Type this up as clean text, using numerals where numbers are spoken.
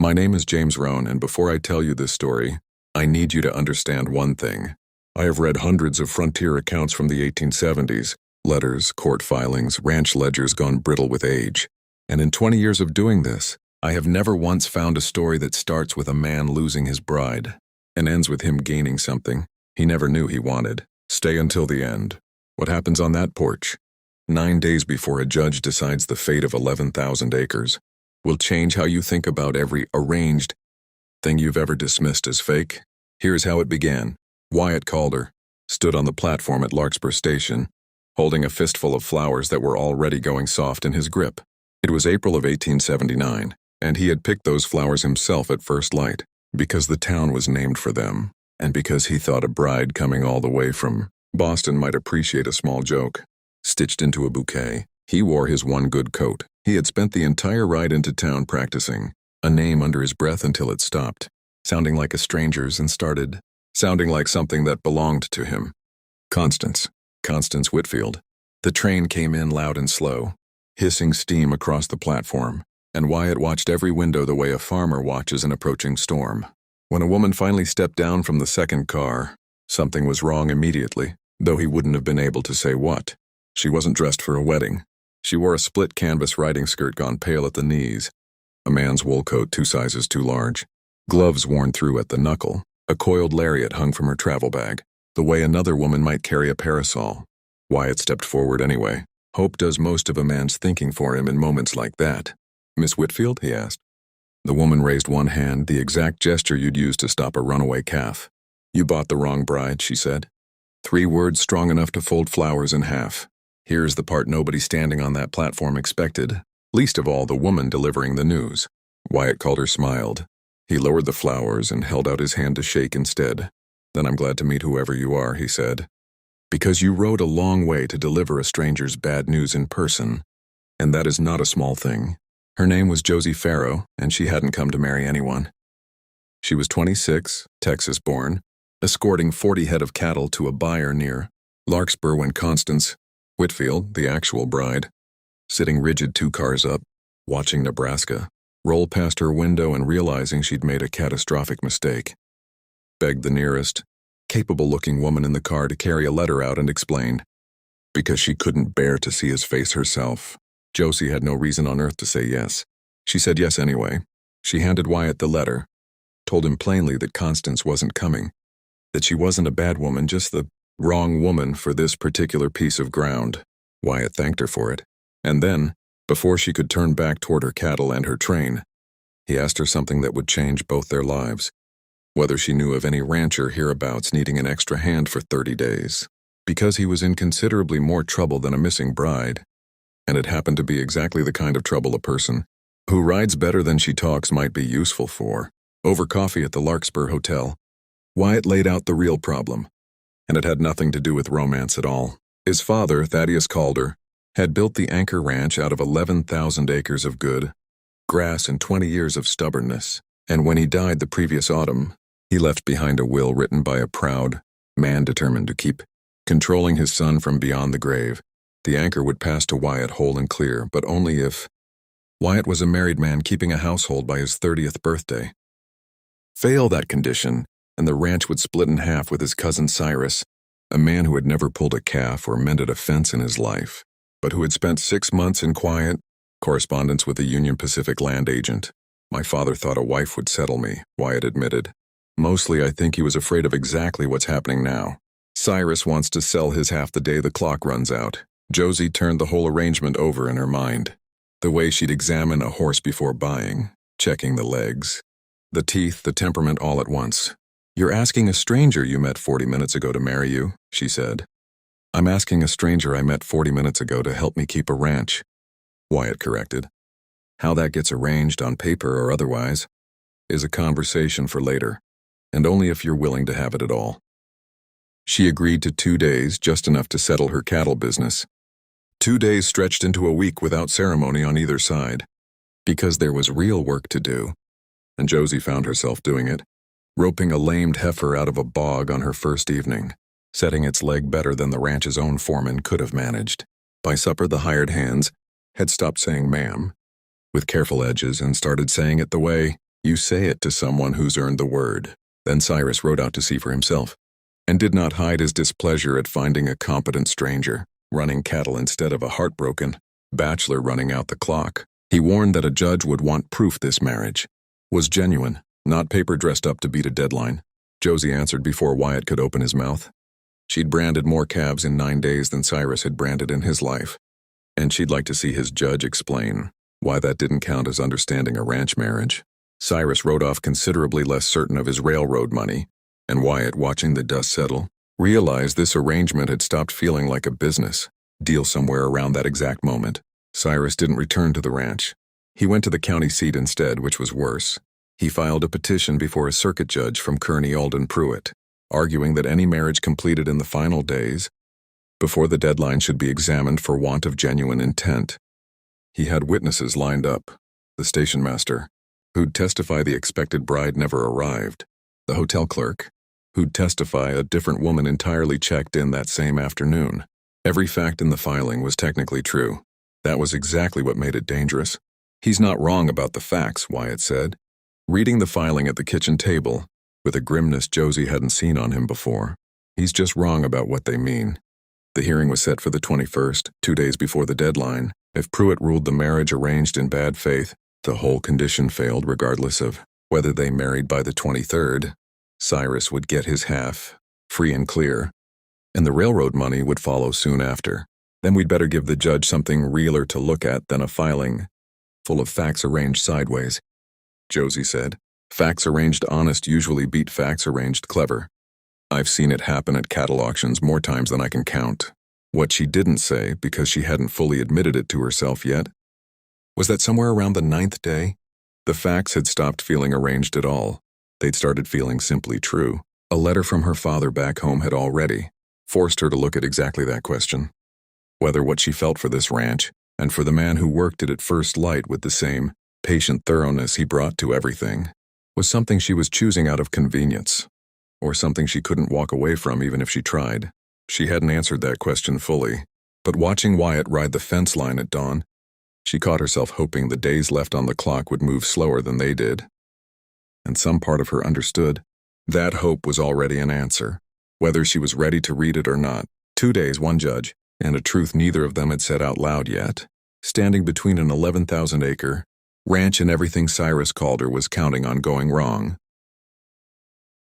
My name is James Rohn, and before I tell you this story, I need you to understand one thing. I have read hundreds of frontier accounts from the 1870s, letters, court filings, ranch ledgers gone brittle with age. And in 20 years of doing this, I have never once found a story that starts with a man losing his bride and ends with him gaining something he never knew he wanted. Stay until the end. What happens on that porch? 9 days before a judge decides the fate of 11,000 acres will change how you think about every arranged thing you've ever dismissed as fake. Here's how it began. Wyatt Calder stood on the platform at Larkspur Station, holding a fistful of flowers that were already going soft in his grip. It was April of 1879, and he had picked those flowers himself at first light, because the town was named for them, and because he thought a bride coming all the way from Boston might appreciate a small joke. Stitched into a bouquet, he wore his one good coat. He had spent the entire ride into town practicing a name under his breath until it stopped, sounding like a stranger's, and started sounding like something that belonged to him. Constance Whitfield. The train came in loud and slow, hissing steam across the platform, and Wyatt watched every window the way a farmer watches an approaching storm. When a woman finally stepped down from the second car, something was wrong immediately, though he wouldn't have been able to say what. She wasn't dressed for a wedding. She wore a split canvas riding skirt gone pale at the knees, a man's wool coat 2 sizes too large, gloves worn through at the knuckle, a coiled lariat hung from her travel bag, the way another woman might carry a parasol. Wyatt stepped forward anyway. Hope does most of a man's thinking for him in moments like that. "Miss Whitfield?" he asked. The woman raised one hand, the exact gesture you'd use to stop a runaway calf. "You bought the wrong bride," she said. 3 words strong enough to fold flowers in half. Here's the part nobody standing on that platform expected, least of all the woman delivering the news. Wyatt Calder smiled. He lowered the flowers and held out his hand to shake instead. "Then I'm glad to meet whoever you are," he said. "Because you rode a long way to deliver a stranger's bad news in person, and that is not a small thing." Her name was Josie Farrow, and she hadn't come to marry anyone. She was 26, Texas-born, escorting 40 head of cattle to a buyer near Larkspur when Constance Whitfield, the actual bride, sitting rigid 2 cars up, watching Nebraska, roll past her window and realizing she'd made a catastrophic mistake, begged the nearest, capable-looking woman in the car to carry a letter out and explain. Because she couldn't bear to see his face herself, Josie had no reason on earth to say yes. She said yes anyway. She handed Wyatt the letter, told him plainly that Constance wasn't coming, that she wasn't a bad woman, just the wrong woman for this particular piece of ground. Wyatt thanked her for it. And then, before she could turn back toward her cattle and her train, he asked her something that would change both their lives. Whether she knew of any rancher hereabouts needing an extra hand for 30 days. Because he was in considerably more trouble than a missing bride, and it happened to be exactly the kind of trouble a person who rides better than she talks might be useful for. Over coffee at the Larkspur Hotel, Wyatt laid out the real problem, and it had nothing to do with romance at all. His father, Thaddeus Calder, had built the Anchor Ranch out of 11,000 acres of good grass and 20 years of stubbornness, and when he died the previous autumn, he left behind a will written by a proud man determined to keep controlling his son from beyond the grave. The anchor would pass to Wyatt whole and clear, but only if Wyatt was a married man keeping a household by his 30th birthday. Fail that condition, and the ranch would split in half with his cousin Cyrus, a man who had never pulled a calf or mended a fence in his life, but who had spent 6 months in quiet correspondence with a Union Pacific land agent. "My father thought a wife would settle me," Wyatt admitted. "Mostly I think he was afraid of exactly what's happening now. Cyrus wants to sell his half the day the clock runs out." Josie turned the whole arrangement over in her mind. The way she'd examine a horse before buying, checking the legs, the teeth, the temperament all at once. "You're asking a stranger you met 40 minutes ago to marry you," she said. "I'm asking a stranger I met 40 minutes ago to help me keep a ranch," Wyatt corrected. "How that gets arranged on paper or otherwise is a conversation for later, and only if you're willing to have it at all." She agreed to 2 days, just enough to settle her cattle business. 2 days stretched into a week without ceremony on either side, because there was real work to do, and Josie found herself doing it, roping a lamed heifer out of a bog on her first evening, setting its leg better than the ranch's own foreman could have managed. By supper, the hired hands had stopped saying ma'am, with careful edges, and started saying it the way You say it to someone who's earned the word. Then Cyrus rode out to see for himself, and did not hide his displeasure at finding a competent stranger running cattle instead of a heartbroken bachelor running out the clock. He warned that a judge would want proof this marriage was genuine, not paper dressed up to beat a deadline. Josie answered before Wyatt could open his mouth. She'd branded more calves in 9 days than Cyrus had branded in his life, and she'd like to see his judge explain why that didn't count as understanding a ranch marriage. Cyrus rode off considerably less certain of his railroad money, and Wyatt, watching the dust settle, realized this arrangement had stopped feeling like a business deal somewhere around that exact moment. Cyrus didn't return to the ranch. He went to the county seat instead, which was worse. He filed a petition before a circuit judge from Kearney, Alden Pruitt, arguing that any marriage completed in the final days, before the deadline, should be examined for want of genuine intent. He had witnesses lined up: the station master, who'd testify the expected bride never arrived; the hotel clerk, who'd testify a different woman entirely checked in that same afternoon. Every fact in the filing was technically true. That was exactly what made it dangerous. "He's not wrong about the facts," Wyatt said, reading the filing at the kitchen table with a grimness Josie hadn't seen on him before. "He's just wrong about what they mean." The hearing was set for the 21st, 2 days before the deadline. If Pruitt ruled the marriage arranged in bad faith, the whole condition failed regardless of whether they married by the 23rd. Cyrus would get his half, free and clear, and the railroad money would follow soon after. Then we'd better give the judge something realer to look at than a filing full of facts arranged sideways, Josie said. "Facts arranged honest usually beat facts arranged clever. I've seen it happen at cattle auctions more times than I can count." What she didn't say, because she hadn't fully admitted it to herself yet, was that somewhere around the 9th day, the facts had stopped feeling arranged at all. They'd started feeling simply true. A letter from her father back home had already forced her to look at exactly that question: whether what she felt for this ranch, and for the man who worked it at first light with the same patient thoroughness he brought to everything, was something she was choosing out of convenience, or something she couldn't walk away from even if she tried. She hadn't answered that question fully, but watching Wyatt ride the fence line at dawn, she caught herself hoping the days left on the clock would move slower than they did. And some part of her understood that hope was already an answer, whether she was ready to read it or not. 2 days, one judge, and a truth neither of them had said out loud yet, standing between an 11,000-acre ranch and everything Cyrus Calder was counting on going wrong.